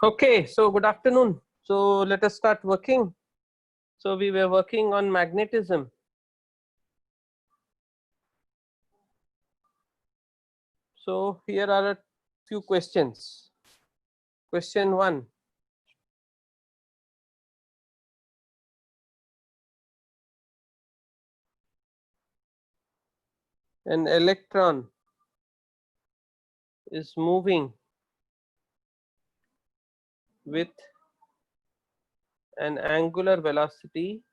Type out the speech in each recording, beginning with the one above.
Okay, so good afternoon. So let us start working. So we were working on magnetism. So here are a few questions. Question 1. An electron is moving with an angular velocity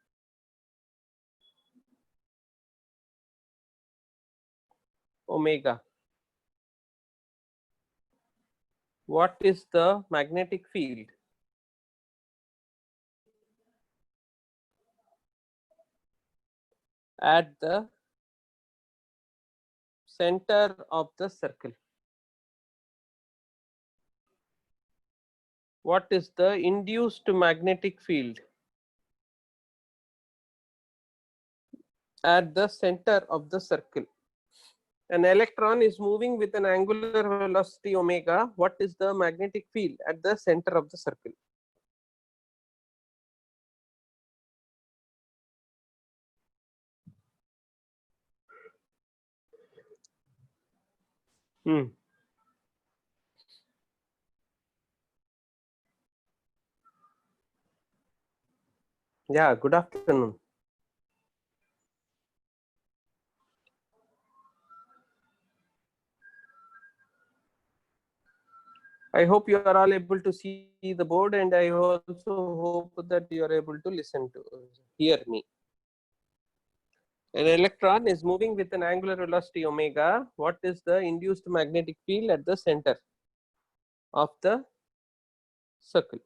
omega. What is the magnetic field? At the center of the circle. What is the induced magnetic field at the center of the circle? An electron is moving with an angular velocity omega. What is the magnetic field at the center of the circle? Yeah, good afternoon. I hope you are all able to see the board, and I also hope that you are able to listen to hear me. An electron is moving with an angular velocity omega. What is the induced magnetic field at the center of the circle?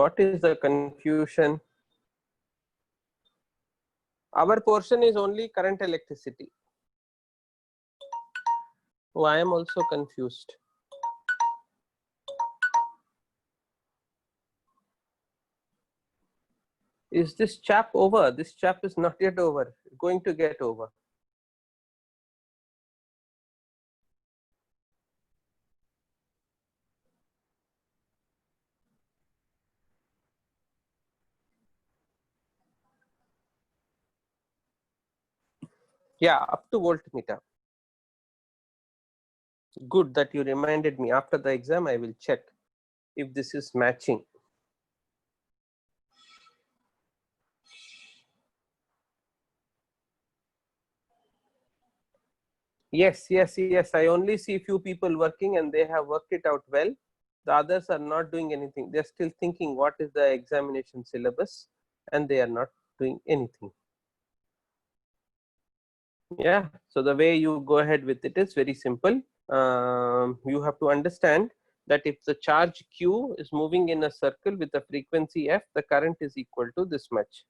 What is the confusion? Our portion is only current electricity. Oh, I am also confused. Is this chap over? This chap is not yet over. Going to get over. Yeah, up to voltmeter. Good that you reminded me. After the exam, I will check if this is matching. Yes. I only see few people working and they have worked it out well. The others are not doing anything. They're still thinking what is the examination syllabus and they are not doing anything. Yeah. So the way you go ahead with it is very simple. You have to understand that if the charge q is moving in a circle with a frequency f, the current is equal to this much.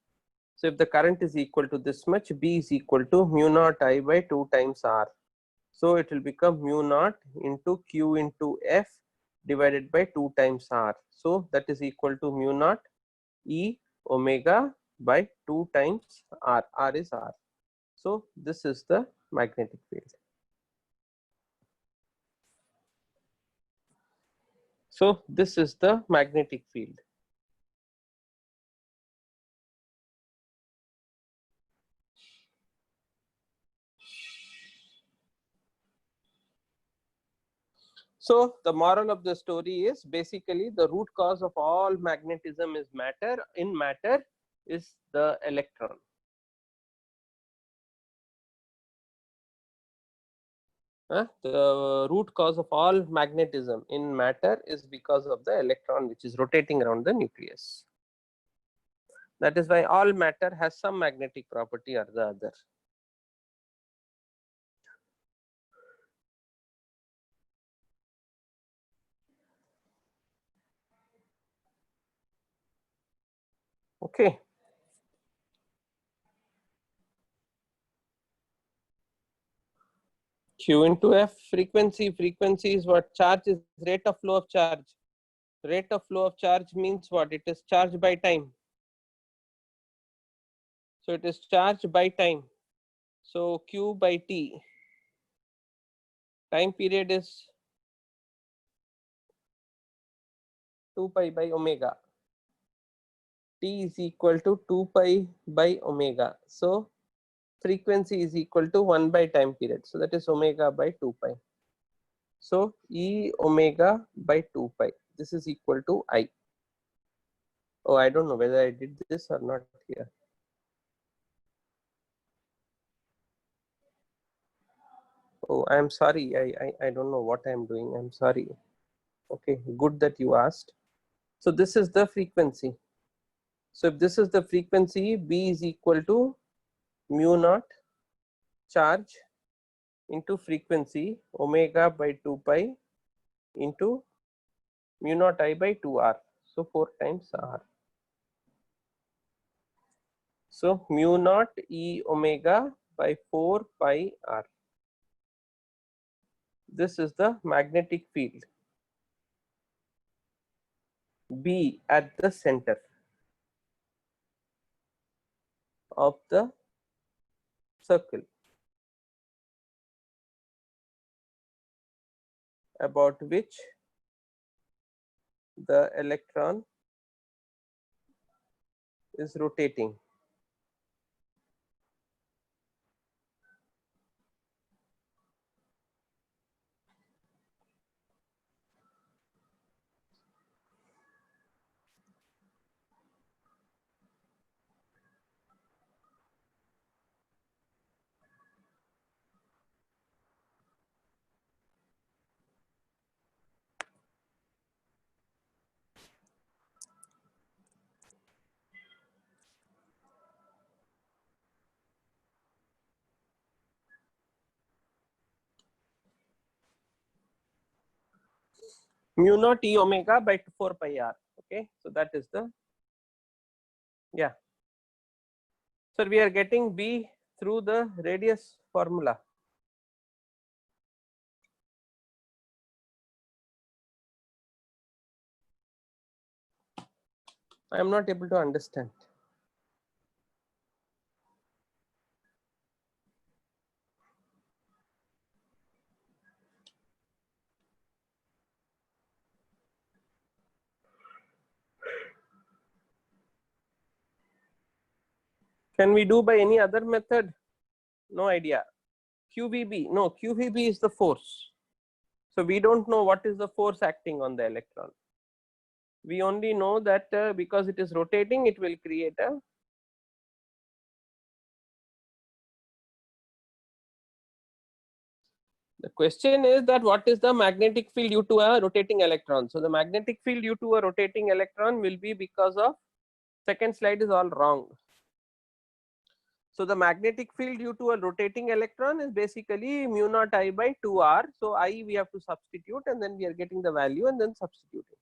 So if the current is equal to this much, B is equal to mu naught I by 2 times R. So it will become mu naught into Q into F divided by 2 times R. So that is equal to mu naught E omega by 2 times R. R is R. So this is the magnetic field. So this is the magnetic field. So the moral of the story is basically the root cause of all magnetism is matter. In matter is the electron. The root cause of all magnetism in matter is because of the electron which is rotating around the nucleus. That is why all matter has some magnetic property or the other. Okay. Q into F, frequency. Frequency is what? Charge is rate of flow of charge. Rate of flow of charge means what? It is charge by time. So it is charge by time. So Q by T. Time period is 2 pi by omega. T is equal to 2 pi by omega. So frequency is equal to 1 by time period. So that is omega by 2 pi. So E omega by 2 pi. This is equal to I. Oh, I don't know whether I did this or not here. Oh, I'm sorry. I don't know what I'm doing. I'm sorry. Okay, good that you asked. So this is the frequency. So if this is the frequency, B is equal to mu naught charge into frequency omega by 2 pi into mu naught I by 2R. So 4 times R. So mu naught E omega by 4 pi R. This is the magnetic field B at the center of the circle, about which the electron is rotating. Mu naught E omega by 4 pi R. Okay, so that is the, yeah. So we are getting B through the radius formula. I am not able to understand. Can we do by any other method? No idea. QVB, no, QVB is the force. So we don't know what is the force acting on the electron. We only know that because it is rotating, it will create a, the question is that what is the magnetic field due to a rotating electron. So the magnetic field due to a rotating electron will be because of, second slide is all wrong. So the magnetic field due to a rotating electron is basically mu naught I by 2R. So I we have to substitute and then we are getting the value and then substituting.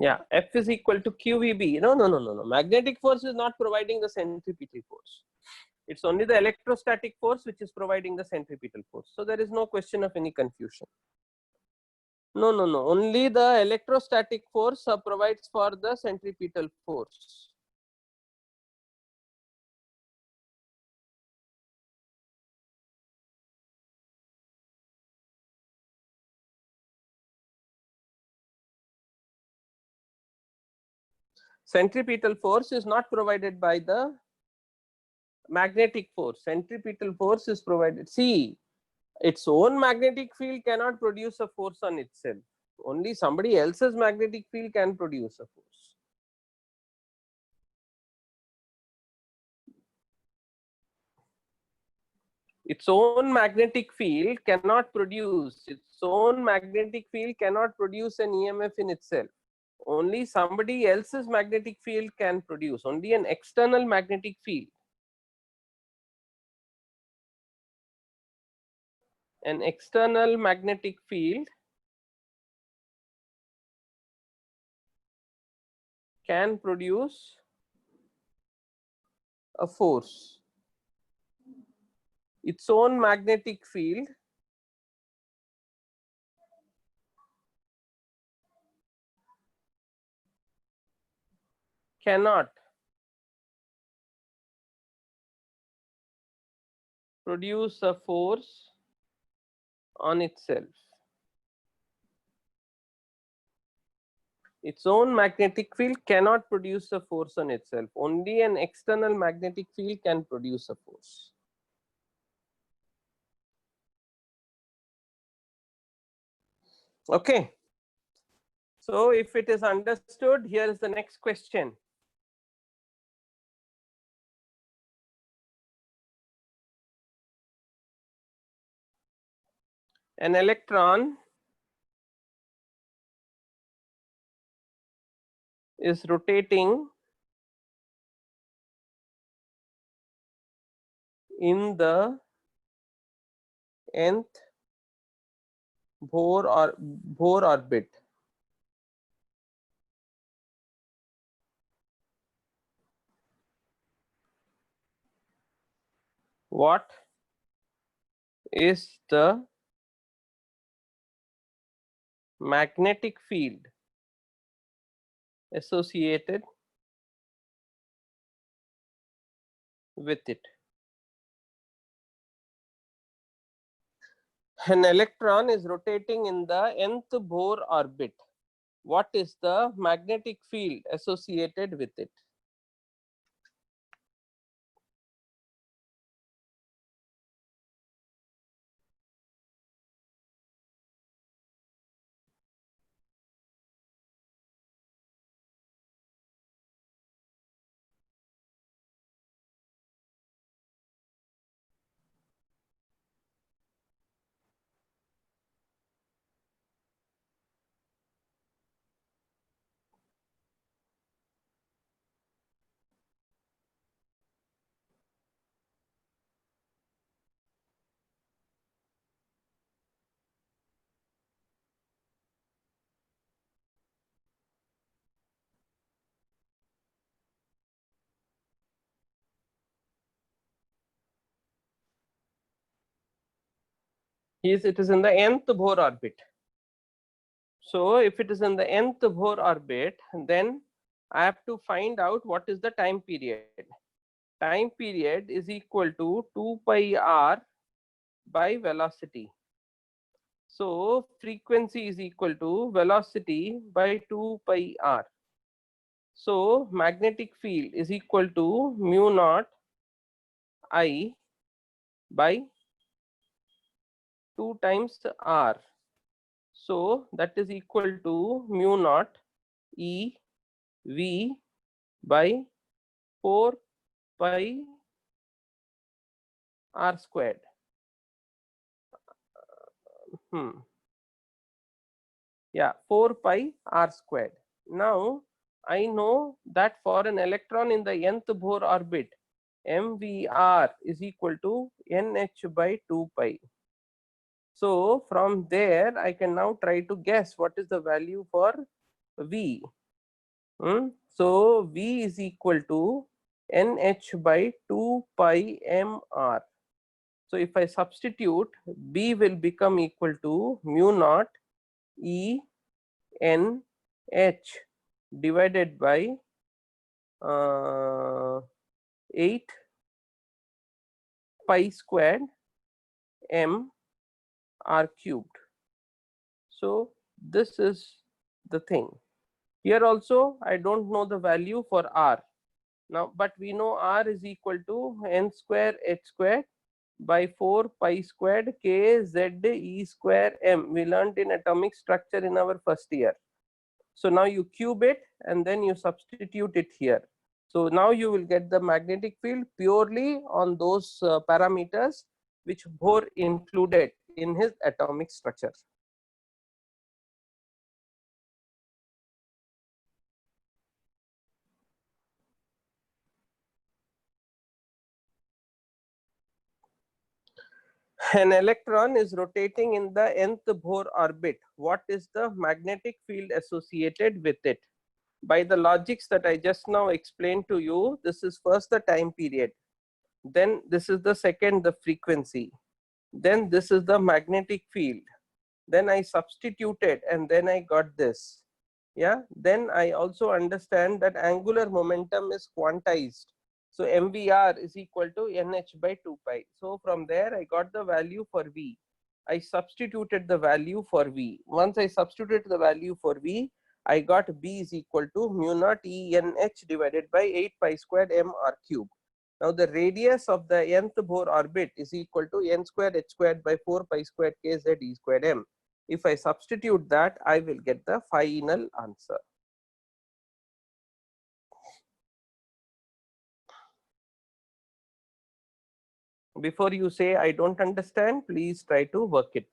Yeah, F is equal to QVB. No. Magnetic force is not providing the centripetal force. It's only the electrostatic force which is providing the centripetal force. So there is no question of any confusion. No. Only the electrostatic force provides for the centripetal force. Centripetal force is not provided by the magnetic force. Centripetal force is provided. See, its own magnetic field cannot produce a force on itself. Only somebody else's magnetic field can produce a force. Its own magnetic field cannot produce. Its own magnetic field cannot produce an EMF in itself. Only somebody else's magnetic field can produce. Only an external magnetic field. An external magnetic field can produce a force. Its own magnetic field cannot produce a force on itself. Its own magnetic field cannot produce a force on itself. Only an external magnetic field can produce a force. Okay. So if it is understood, here is the next question. An electron is rotating in the nth Bohr orbit. What is the magnetic field associated with it? An electron is rotating in the nth Bohr orbit. What is the magnetic field associated with it? It is in the nth Bohr orbit. So if it is in the nth Bohr orbit, then I have to find out what is the time period. Time period is equal to 2 pi r by velocity. So frequency is equal to velocity by 2 pi r. So magnetic field is equal to mu naught I by 2 times r. So that is equal to mu naught E V by 4 pi r squared. Yeah, 4 pi r squared. Now I know that for an electron in the nth Bohr orbit, MVR is equal to NH by 2 pi. So from there I can now try to guess what is the value for V. So V is equal to NH by 2 pi mr. So if I substitute, B will become equal to mu naught E N H divided by 8 pi squared m r cubed. So this is the thing. Here also I don't know the value for r now, but we know r is equal to n square h squared by 4 pi squared k z e square m. We learned in atomic structure in our first year. So now you cube it and then you substitute it here. So now you will get the magnetic field purely on those parameters which Bohr included in his atomic structure. An electron is rotating in the nth Bohr orbit. What is the magnetic field associated with it? By the logics that I just now explained to you, this is first the time period, then this is the second, the frequency, then this is the magnetic field, then I substituted and then I got this. Yeah, then I also understand that angular momentum is quantized. So mvr is equal to nh by 2 pi. So from there I got the value for v. I substituted the value for v. Once I substituted the value for v, I got b is equal to mu naught e n h divided by 8 pi squared m r cube. Now the radius of the nth Bohr orbit is equal to n squared h squared by 4 pi squared k z e squared m. If I substitute that, I will get the final answer. Before you say I don't understand, please try to work it.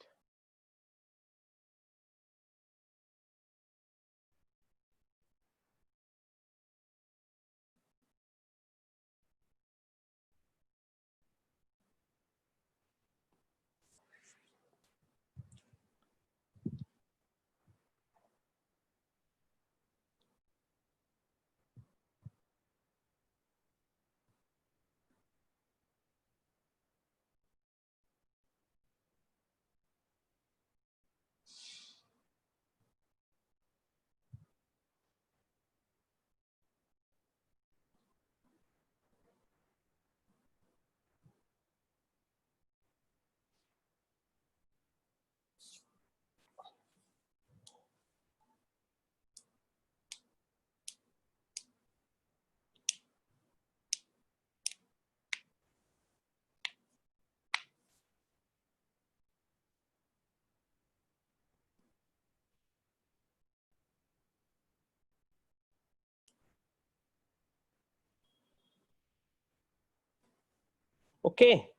Okay.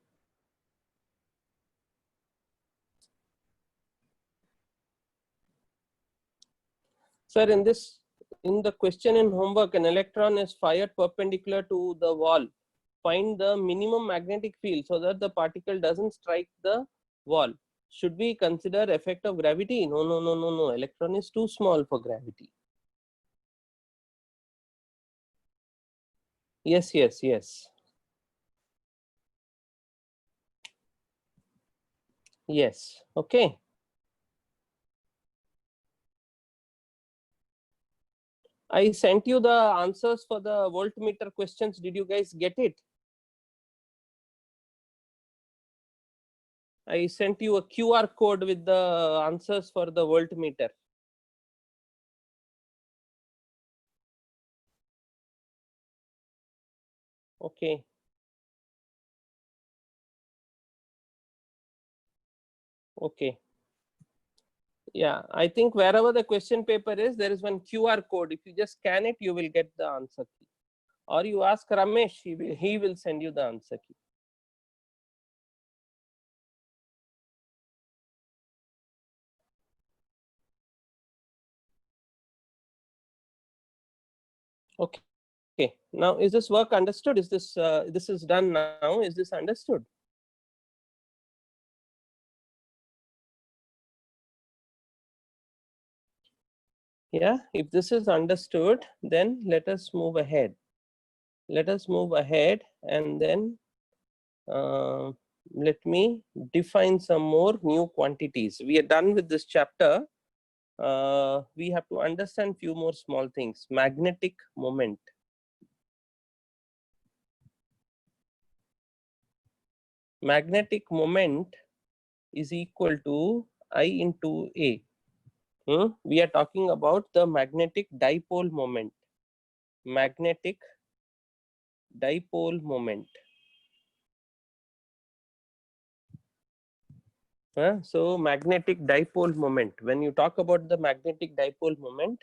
Sir, in the question in homework, an electron is fired perpendicular to the wall. Find the minimum magnetic field so that the particle doesn't strike the wall. Should we consider effect of gravity? No, no, no, no, no. Electron is too small for gravity. Yes, yes, yes. Yes. Okay. I sent you the answers for the voltmeter questions. Did you guys get it? I sent you a QR code with the answers for the voltmeter. Okay. Okay. Yeah, I think wherever the question paper is, there is one QR code. If you just scan it, you will get the answer key. Or you ask Ramesh, he will send you the answer key. Okay. Okay. Now, is this work understood? Is this this is done now? Is this understood? Yeah, if this is understood, then let us move ahead. Let us move ahead and then let me define some more new quantities. We are done with this chapter. We have to understand few more small things. Magnetic moment. Magnetic moment is equal to I into A. We are talking about the magnetic dipole moment. Magnetic dipole moment. So magnetic dipole moment, when you talk about the magnetic dipole moment,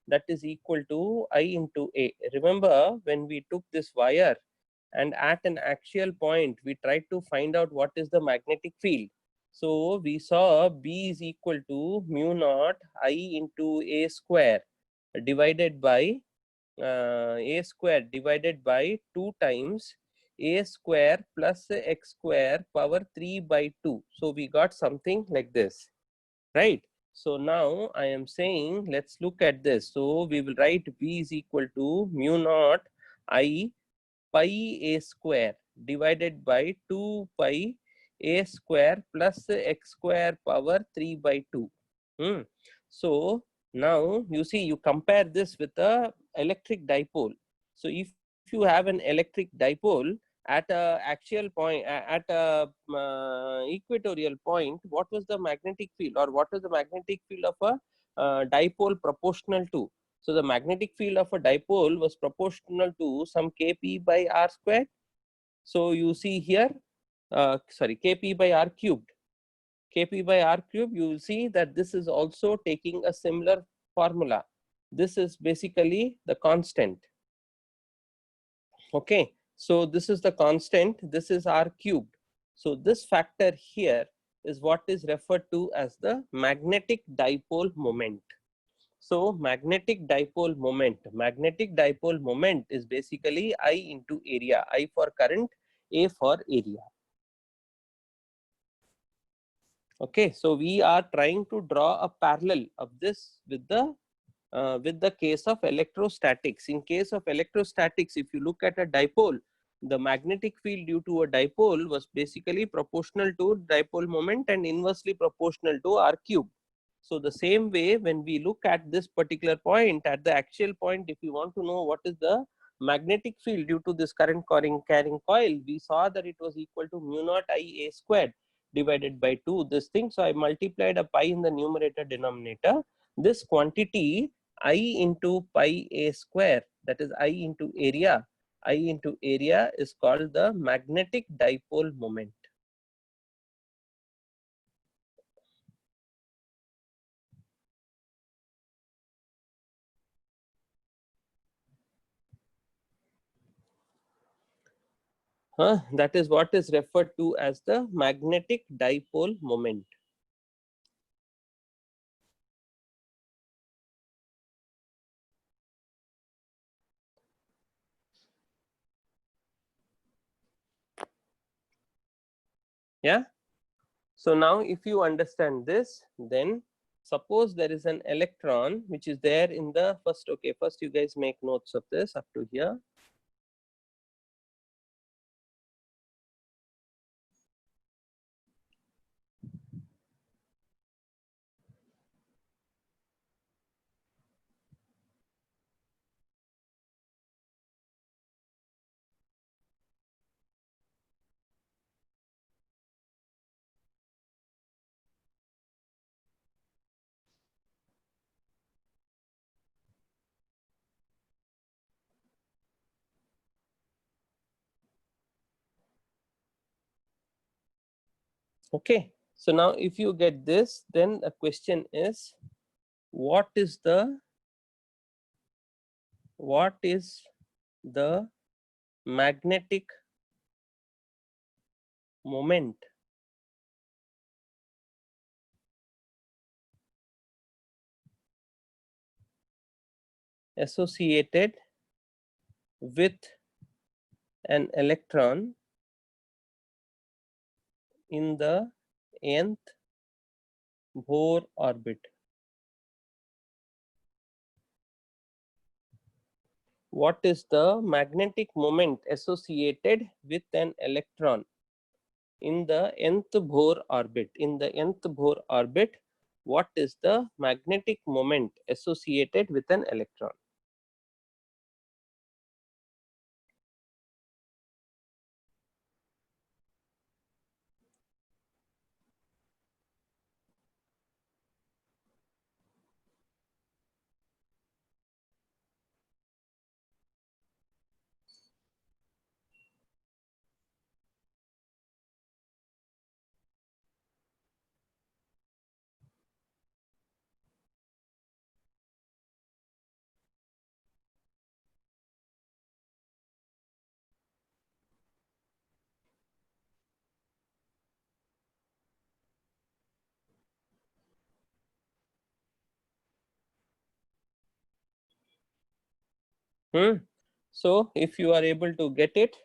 that is equal to I into A. Remember when we took this wire and at an axial point we tried to find out what is the magnetic field. So we saw B is equal to mu naught I into A square divided by A square divided by 2 times A square plus x square power 3 by 2. So we got something like this, right? So now I am saying, let's look at this. So we will write B is equal to mu naught I pi A square divided by 2 pi A square plus x square power 3 by 2. So now you see, you compare this with a electric dipole. So if you have an electric dipole at a axial point, at a equatorial point, what was the magnetic field, or what was the magnetic field of a dipole proportional to? So the magnetic field of a dipole was proportional to some Kp by r squared. So you see here, Kp by r cubed. Kp by r cube, you will see that this is also taking a similar formula. This is basically the constant. Okay, so this is the constant, this is r cubed. So this factor here is what is referred to as the magnetic dipole moment. So magnetic dipole moment is basically I into area, I for current, A for area. Okay, so we are trying to draw a parallel of this with the case of electrostatics. In case of electrostatics, if you look at a dipole, the magnetic field due to a dipole was basically proportional to dipole moment and inversely proportional to r cube. So the same way, when we look at this particular point, at the axial point, if you want to know what is the magnetic field due to this current carrying coil, we saw that it was equal to mu naught I A squared divided by 2, this thing. So I multiplied a pi in the numerator denominator. This quantity I into pi A square, that is I into area, I into area is called the magnetic dipole moment. That is what is referred to as the magnetic dipole moment. Yeah. So now if you understand this, then suppose there is an electron which is there in the first, okay, first you guys make notes of this up to here. Okay, so now if you get this, then the question is, what is the magnetic moment associated with an electron in the nth Bohr orbit? what is the magnetic moment associated with an electron in the nth Bohr orbit? In the nth Bohr orbit, what is the magnetic moment associated with an electron? So if you are able to get it,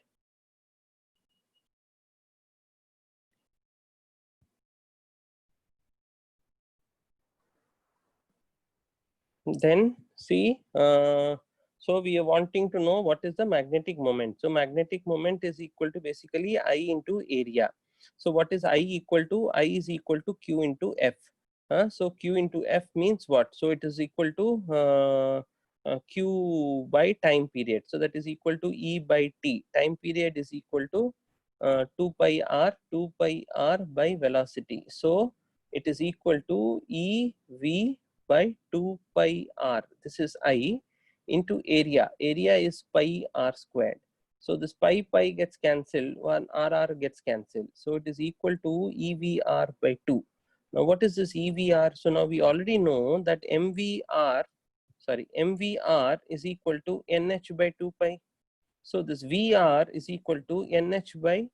then see, so we are wanting to know what is the magnetic moment. So magnetic moment is equal to basically I into area. So what is I equal to? I is equal to Q into F. So Q into F means what? So it is equal to Q by time period. So that is equal to E by T. Time period is equal to 2 pi r by velocity. So it is equal to E V by 2 pi r. This is I into area. Area is pi r squared. So this pi gets cancelled, one r gets cancelled. So it is equal to EVR by 2. Now what is this EVR? So now we already know that MVR is equal to NH by 2 pi. So this VR is equal to NH by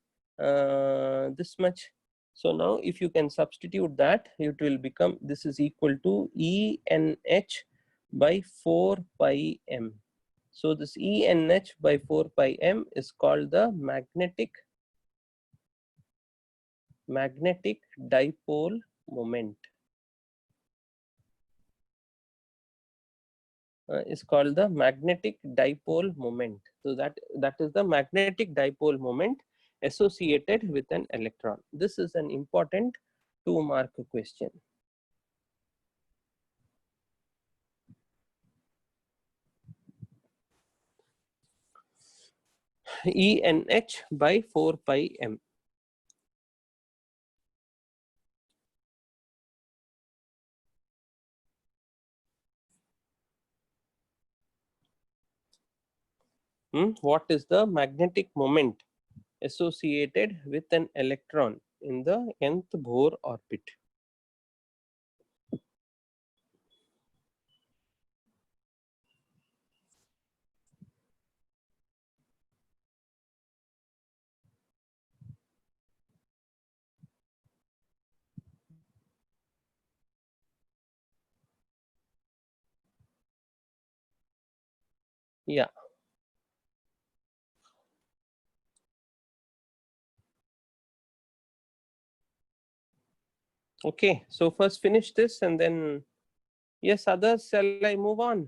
this much. So now if you can substitute that, it will become, this is equal to ENH by 4 pi m. So this ENH by 4 pi m is called the magnetic dipole moment. Is called the magnetic dipole moment. So that is the magnetic dipole moment associated with an electron. This is an important 2-mark question. ENH by 4 pi m. What is the magnetic moment associated with an electron in the nth Bohr orbit? Yeah. Okay, so first finish this and then, yes, others, shall I move on?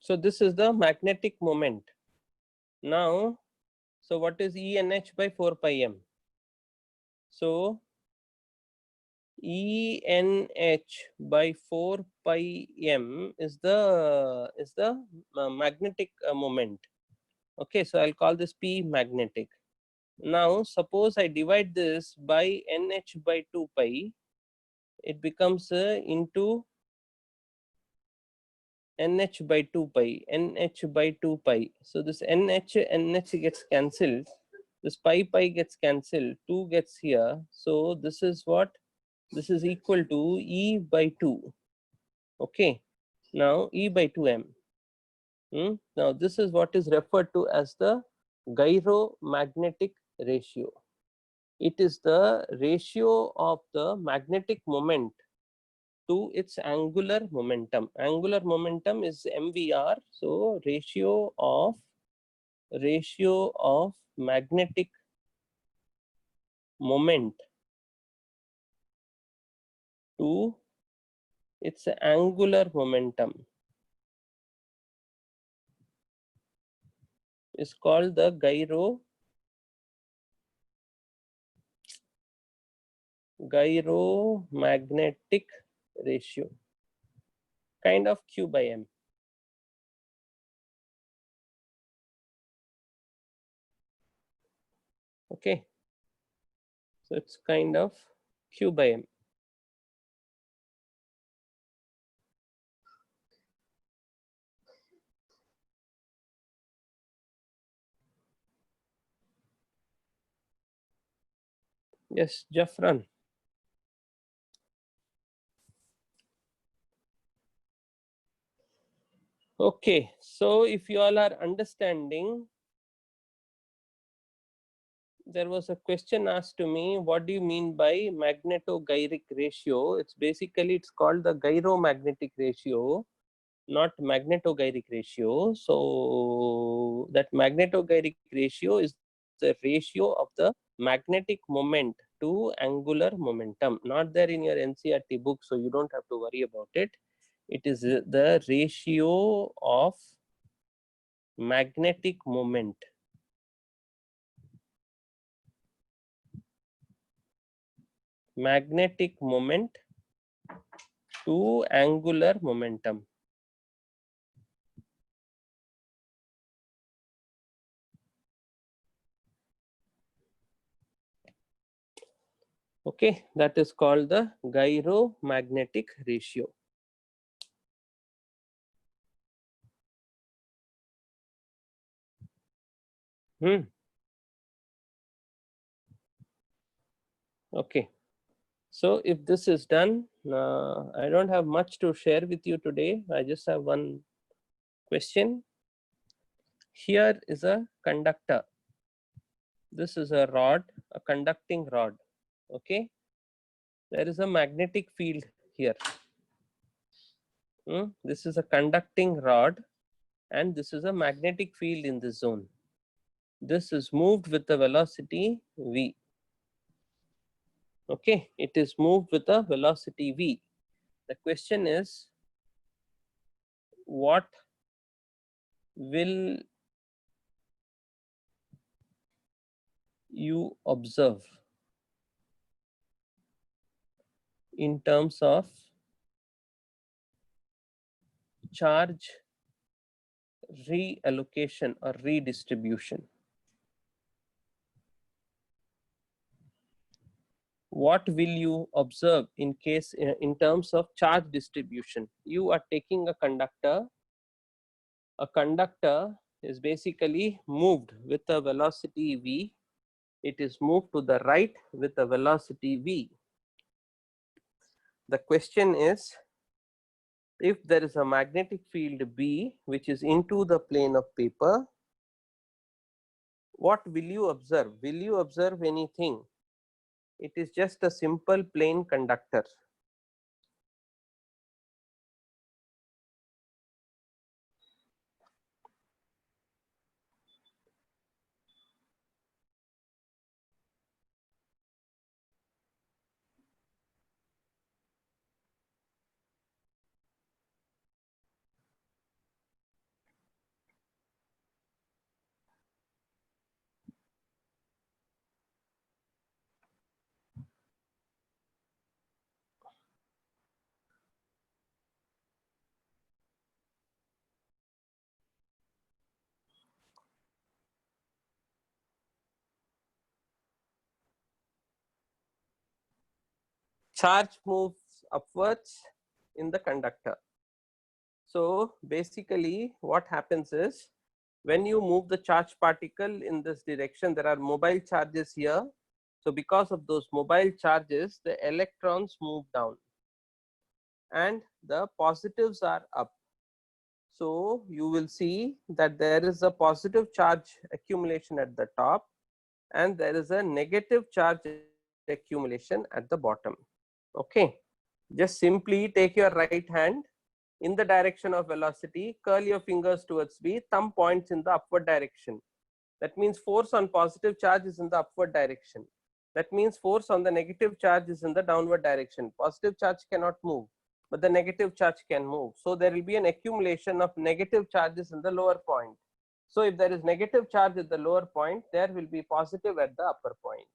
So this is the magnetic moment. Now, so what is ENH by 4 pi m? So ENH by 4 pi m is the magnetic moment. Okay, so I'll call this P magnetic. Now suppose I divide this by NH by 2 pi, it becomes into nh by 2 pi, nh by 2 pi. So this nh gets cancelled, this pi gets cancelled, 2 gets here. So this is what, this is equal to E by 2. Okay, now E by 2m. Now this is what is referred to as the gyromagnetic ratio. It is the ratio of the magnetic moment to its angular momentum. Angular momentum is mvr. So ratio of magnetic moment to its angular momentum is called the gyromagnetic ratio, kind of Q by m. Okay, so it's kind of Q by m. Yes, Jafran. Okay, so if you all are understanding, there was a question asked to me, what do you mean by magnetogyric ratio? It's basically, it's called the gyromagnetic ratio, not magnetogyric ratio. So that magnetogyric ratio is the ratio of the magnetic moment to angular momentum. Not there in your NCERT book, so you don't have to worry about it. It is the ratio of magnetic moment to angular momentum. Okay, that is called the gyromagnetic ratio. Okay, so if this is done, I don't have much to share with you today. I just have one question. Here is a conductor. This is a rod, a conducting rod. Okay, there is a magnetic field here. This is a conducting rod, and this is a magnetic field in this zone. This is moved with the velocity v. Okay, it is moved with a velocity v. The question is, what will you observe in terms of charge reallocation or redistribution? What will you observe in case in terms of charge distribution? You are taking a conductor. A conductor is basically moved with a velocity v. It is moved to the right with a velocity v. The question is, if there is a magnetic field B which is into the plane of paper, what will you observe? Will you observe anything? It is just a simple plain conductor. Charge moves upwards in the conductor. So basically what happens is, when you move the charge particle in this direction, there are mobile charges here. So because of those mobile charges, the electrons move down and the positives are up. So you will see that there is a positive charge accumulation at the top and there is a negative charge accumulation at the bottom. Okay, just simply take your right hand in the direction of velocity, curl your fingers towards B, thumb points in the upward direction. That means force on positive charge is in the upward direction. That means force on the negative charge is in the downward direction. Positive charge cannot move, but the negative charge can move. So there will be an accumulation of negative charges in the lower point. So if there is negative charge at the lower point, there will be positive at the upper point.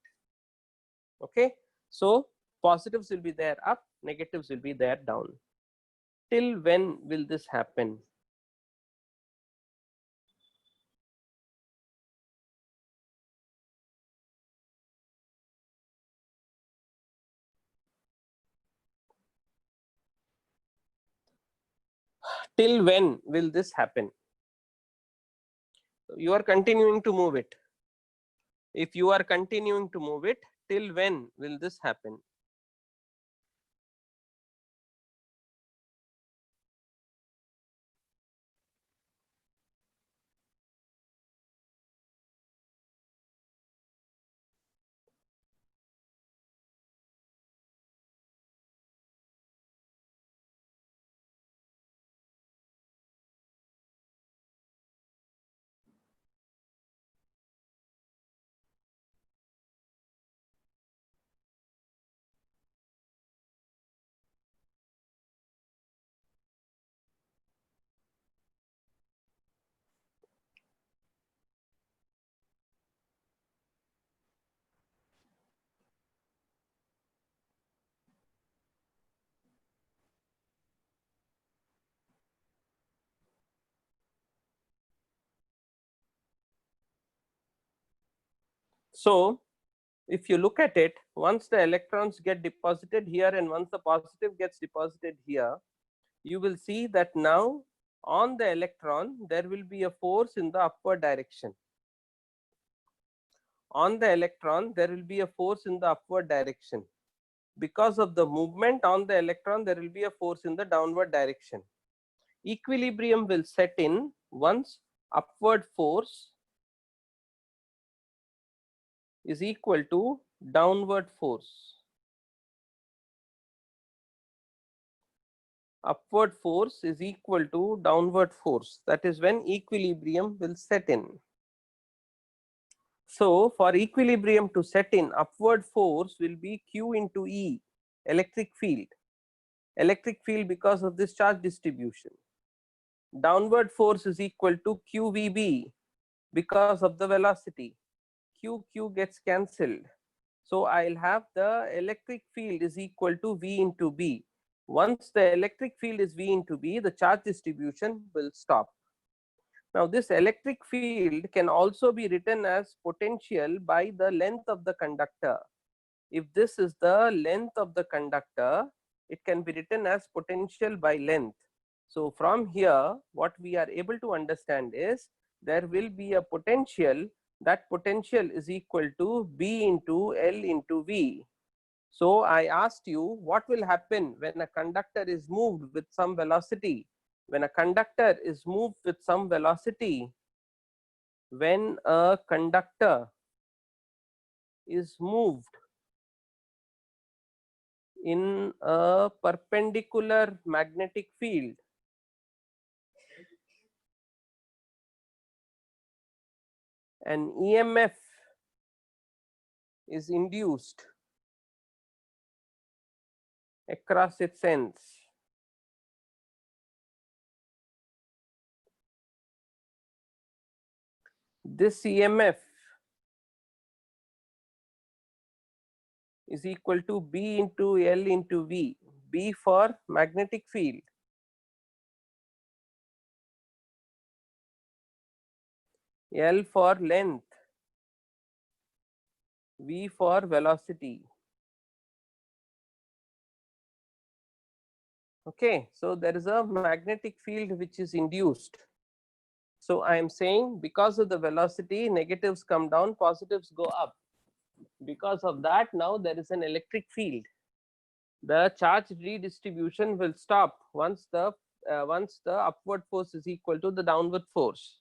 Okay, so positives will be there up, negatives will be there down. Till when will this happen? Till when will this happen? You are continuing to move it. If you are continuing to move it, till when will this happen? So if you look at it, once the electrons get deposited here and once the positive gets deposited here, you will see that now on the electron there will be a force in the upward direction. On the electron there will be a force in the upward direction. Because of the movement on the electron, there will be a force in the downward direction. Equilibrium will set in once upward force is equal to downward force. Upward force is equal to downward force. That is when equilibrium will set in. So for equilibrium to set in, upward force will be Q into E, electric field. Electric field because of this charge distribution. Downward force is equal to QVB because of the velocity. Q gets cancelled. So I'll have the electric field is equal to V into B. Once the electric field is V into B, the charge distribution will stop. Now this electric field can also be written as potential by the length of the conductor. If this is the length of the conductor, it can be written as potential by length. So from here, what we are able to understand is there will be a potential. That potential is equal to B into L into V. So I asked you, what will happen when a conductor is moved with some velocity? When a conductor is moved with some velocity, when a conductor is moved in a perpendicular magnetic field, an EMF is induced across its ends. This EMF is equal to B into L into V. B for magnetic field, L for length, V for velocity. Okay, so there is a magnetic field which is induced. So I am saying because of the velocity, negatives come down, positives go up. Because of that, now there is an electric field. The charge redistribution will stop once the upward force is equal to the downward force.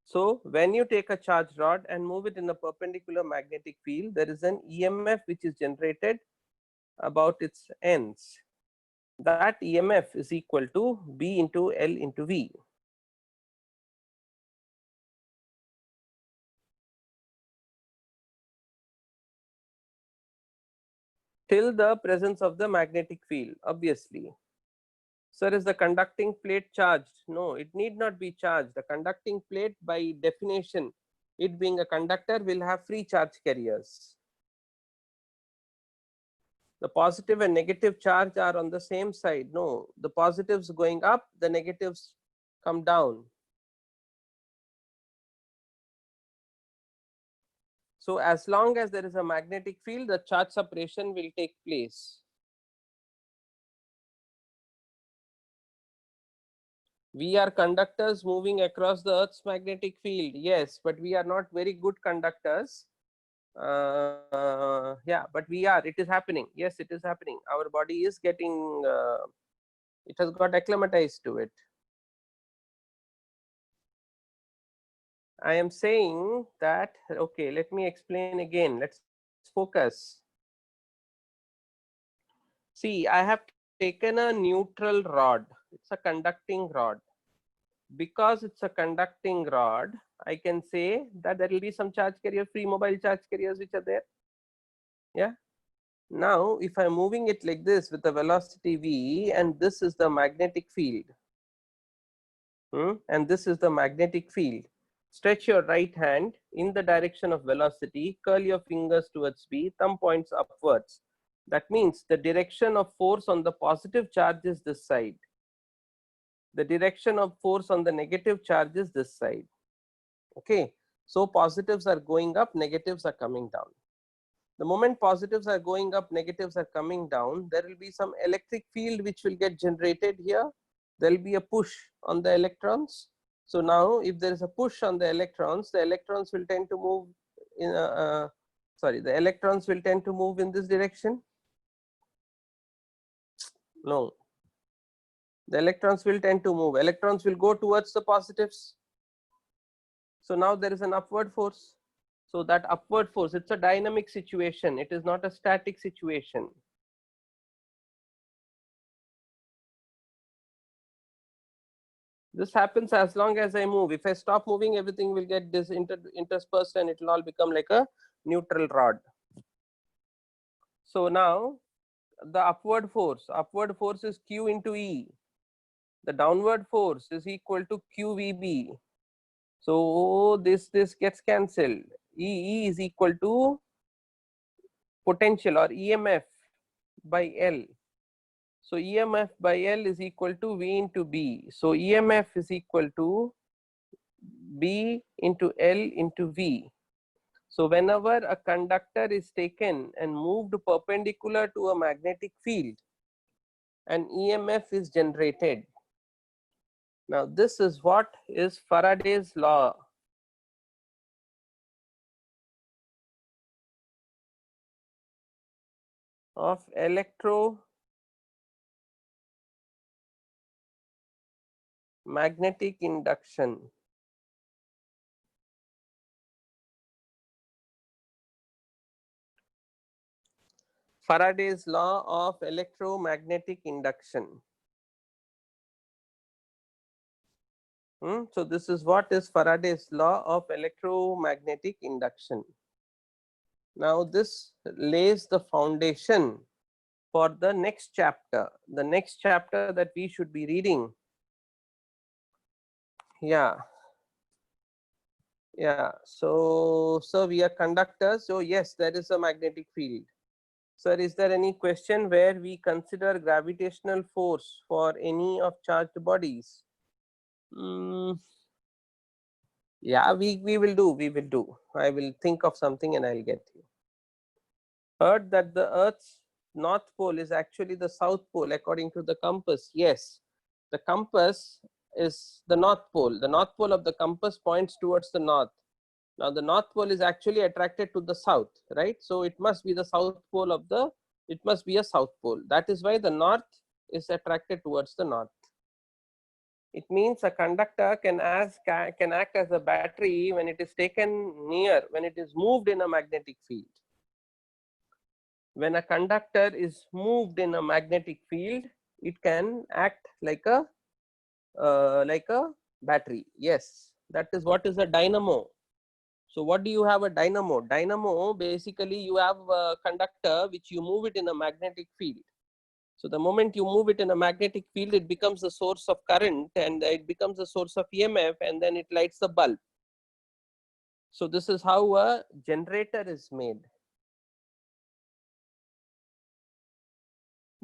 So when you take a charge rod and move it in a perpendicular magnetic field, there is an EMF which is generated about its ends. That EMF is equal to B into L into V. Till the presence of the magnetic field, obviously. Sir, is the conducting plate charged? No, it need not be charged. The conducting plate, by definition, it being a conductor, will have free charge carriers. The positive and negative charge are on the same side. No, the positives going up, the negatives come down. So as long as there is a magnetic field, the charge separation will take place. We are conductors moving across the Earth's magnetic field, yes, but we are not very good conductors. Yeah, but we are, it is happening. Yes, it is happening. Our body is getting, it has got acclimatized to it. I am saying that, okay, let me explain again. Let's focus. See, I have taken a neutral rod. It's a conducting rod. Because it's a conducting rod, I can say that there will be some charge carrier, free mobile charge carriers which are there. Yeah. Now, if I'm moving it like this with a velocity v, and this is the magnetic field, and this is the magnetic field, stretch your right hand in the direction of velocity, curl your fingers towards B, thumb points upwards. That means the direction of force on the positive charge is this side. The direction of force on the negative charge is this side. Okay, so positives are going up, negatives are coming down. The moment positives are going up, negatives are coming down, there will be some electric field which will get generated here. There will be a push on the electrons. So now if there is a push on the electrons will tend to move in the electrons will tend to move in this direction. No, the electrons will tend to move. Electrons will go towards the positives. So now there is an upward force. So that upward force, it's a dynamic situation. It is not a static situation. This happens as long as I move. If I stop moving, everything will get interspersed and it will all become like a neutral rod. So now the upward force is Q into E. The downward force is equal to QVB. So this gets cancelled. E is equal to potential or EMF by L. So EMF by L is equal to V into B. So EMF is equal to B into L into V. So whenever a conductor is taken and moved perpendicular to a magnetic field, an EMF is generated. Now this is what is Faraday's law. Of electromagnetic induction. Faraday's law of electromagnetic induction. So this is what is Faraday's law of electromagnetic induction. Now this lays the foundation for the next chapter. The next chapter that we should be reading. Yeah. So we are conductors. So yes, there is a magnetic field. Sir, is there any question where we consider gravitational force for any of charged bodies? Yeah, we will do. I will think of something and I'll get you. Heard that the Earth's North pole is actually the south pole according to the compass? Yes, the compass is the north pole. The north pole of the compass points towards the north. Now the north pole is actually attracted to the south, right? So it must be the south pole of the, it must be a south pole. That is why the north is attracted towards the north. It means a conductor can act as a battery when it is taken near, when it is moved in a magnetic field. When a conductor is moved in a magnetic field, it can act like a battery. Yes, that is what is a dynamo. So what do you have a dynamo? Dynamo, basically you have a conductor which you move it in a magnetic field. So the moment you move it in a magnetic field, it becomes a source of current and it becomes a source of EMF, and then it lights the bulb. So this is how a generator is made.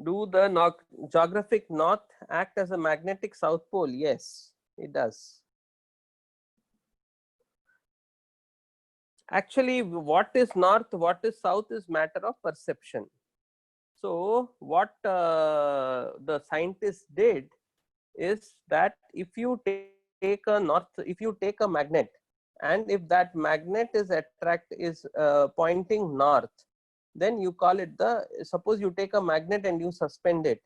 Do the geographic north act as a magnetic south pole? Yes, it does. Actually, what is north, what is south is matter of perception. So what the scientists did is that if you take a magnet, and if that magnet is pointing north, then you call it suppose you take a magnet and you suspend it,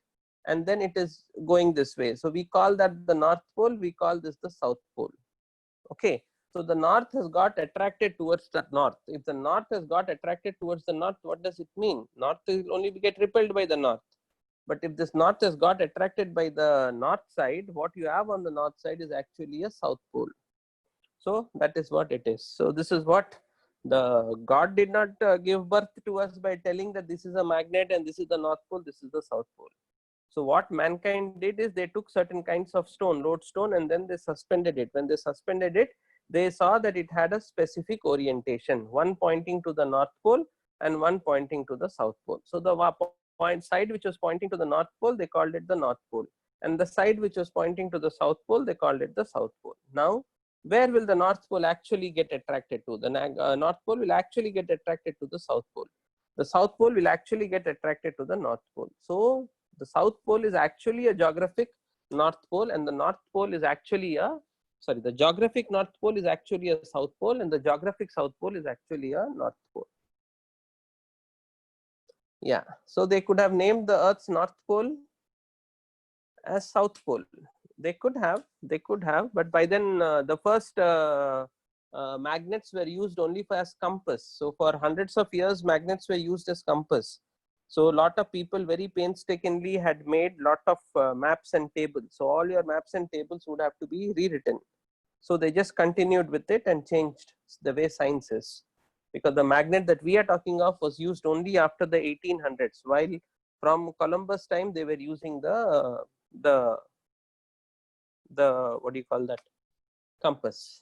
and then it is going this way. So we call that the north pole, we call this the south pole. Okay. So the north has got attracted towards the north. If the north has got attracted towards the north, what does it mean? North will only get repelled by the north. But if this north has got attracted by the north side, what you have on the north side is actually a south pole. So that is what it is. So this is what the God did not give birth to us by telling that this is a magnet and this is the north pole, this is the south pole. So what mankind did is they took certain kinds of stone, lodestone, and then they suspended it. When they suspended it, they saw that it had a specific orientation, one pointing to the north pole and one pointing to the south pole. So the side which was pointing to the north pole, they called it the north pole, and the side which was pointing to the south pole, they called it the south pole. Now where will the north pole actually get attracted to? The north pole will actually get attracted to the south pole. The south pole will actually get attracted to the north pole. So the south pole is actually a geographic north pole, and the north pole is actually the geographic north pole is actually a south pole, and the geographic south pole is actually a north pole. Yeah, so they could have named the Earth's north pole as south pole. They could have, but by then the first magnets were used only as compass. So for hundreds of years, magnets were used as compass. So a lot of people very painstakingly had made lot of maps and tables. So all your maps and tables would have to be rewritten. So they just continued with it and changed the way science is, because the magnet that we are talking of was used only after the 1800s, while from Columbus time they were using the what do you call that, compass.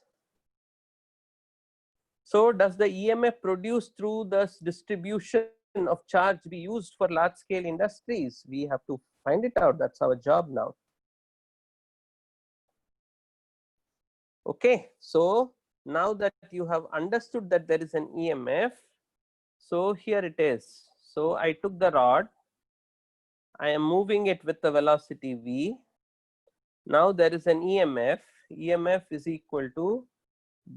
So does the EMF produced through the distribution of charge be used for large scale industries? We have to find it out. That's our job now. Okay, so now that you have understood that there is an EMF, so here it is. So I took the rod, I am moving it with the velocity v. Now there is an EMF. EMF is equal to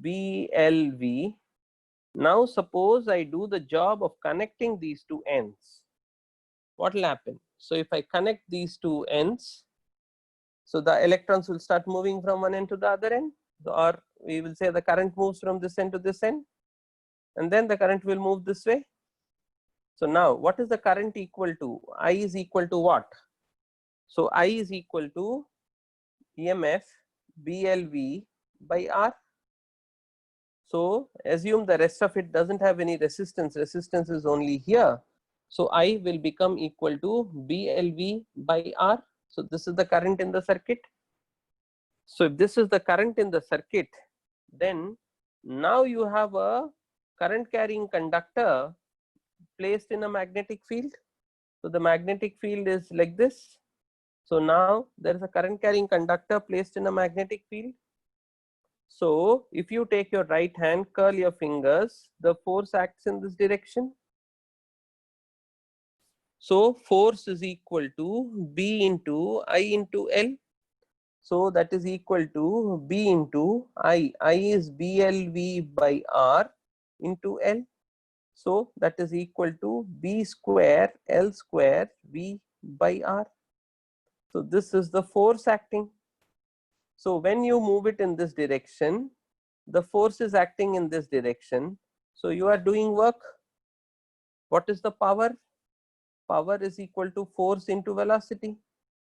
BLV. Now suppose I do the job of connecting these two ends. What will happen? So if I connect these two ends, so the electrons will start moving from one end to the other end, or we will say the current moves from this end to this end, and then the current will move this way. So now what is the current equal to? I is equal to what? So I is equal to EMF BLV by R. So assume the rest of it doesn't have any resistance. Resistance is only here. So I will become equal to BLV by R. So this is the current in the circuit. So if this is the current in the circuit, then now you have a current carrying conductor placed in a magnetic field. So the magnetic field is like this. So now there is a current carrying conductor placed in a magnetic field. So if you take your right hand, curl your fingers, the force acts in this direction. So force is equal to B into I into L. So that is equal to B into I. I is BLV by R into L. So that is equal to B square L square V by R. So this is the force acting. So when you move it in this direction, the force is acting in this direction. So you are doing work. What is the power? Power is equal to force into velocity.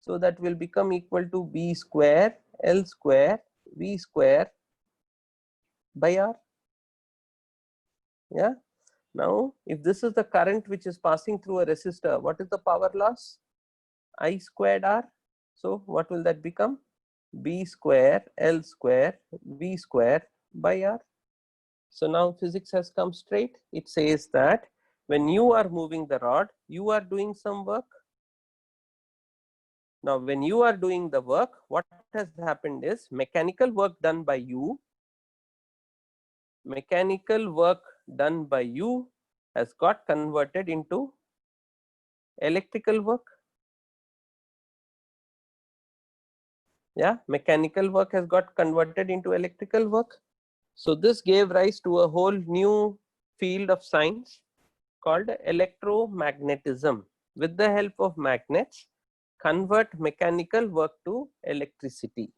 So that will become equal to B square L square V square by R. Yeah. Now, if this is the current which is passing through a resistor, what is the power loss? I squared R. So what will that become? B square L square V square by R. So now physics has come straight. It says that when you are moving the rod, you are doing some work. Now, when you are doing the work, what has happened is mechanical work done by you has got converted into electrical work. Yeah, mechanical work has got converted into electrical work. So this gave rise to a whole new field of science called electromagnetism. With the help of magnets, convert mechanical work to electricity.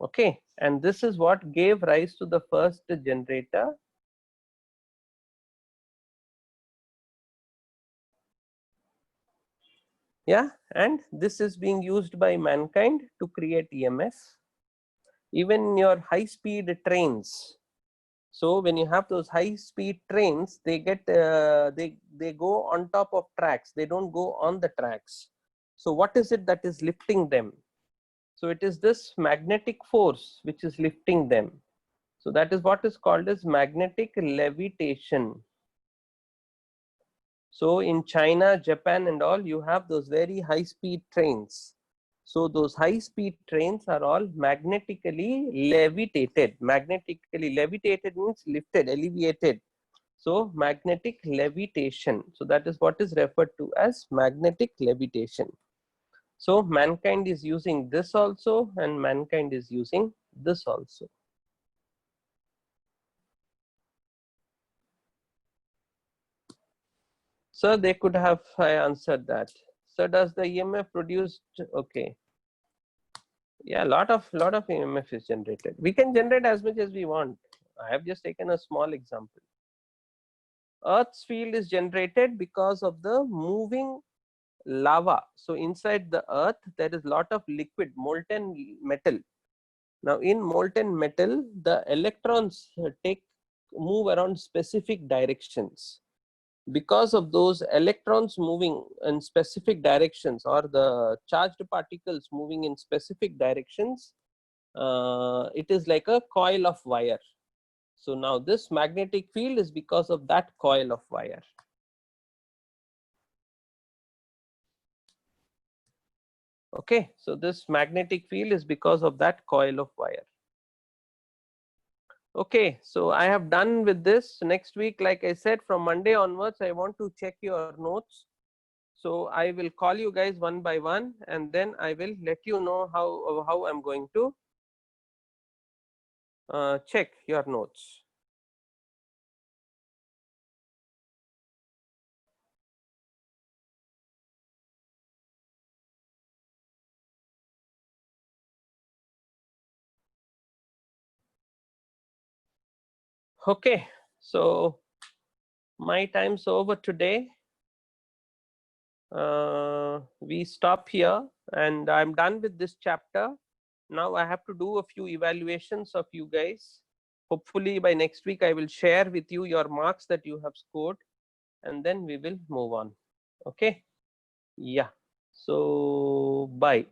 Okay, and this is what gave rise to the first generator. Yeah, and this is being used by mankind to create EMF. Even your high speed trains. So when you have those high speed trains, they get they go on top of tracks. They don't go on the tracks. So what is it that is lifting them? So it is this magnetic force which is lifting them. So that is what is called as magnetic levitation. So in China, Japan and all, you have those very high speed trains. So those high speed trains are all magnetically levitated. Magnetically levitated means lifted, alleviated. So magnetic levitation. So that is what is referred to as magnetic levitation. So mankind is using this also, and mankind is using this also. So they could have answered that. So does the EMF produced? Okay. Yeah, lot of EMF is generated. We can generate as much as we want. I have just taken a small example. Earth's field is generated because of the moving lava. So inside the earth there is lot of liquid molten metal. Now in molten metal the electrons move around specific directions. Because of those electrons moving in specific directions, or the charged particles moving in specific directions, it is like a coil of wire. So now this magnetic field is because of that coil of wire. Okay, so this magnetic field is because of that coil of wire. Okay, so I have done with this. Next week, like I said, from Monday onwards, I want to check your notes. So I will call you guys one by one, and then I will let you know how I'm going to check your notes. Okay, so my time's over today. We stop here, and I'm done with this chapter. Now I have to do a few evaluations of you guys. Hopefully by next week I will share with you your marks that you have scored, and then we will move on. Okay, yeah, so bye.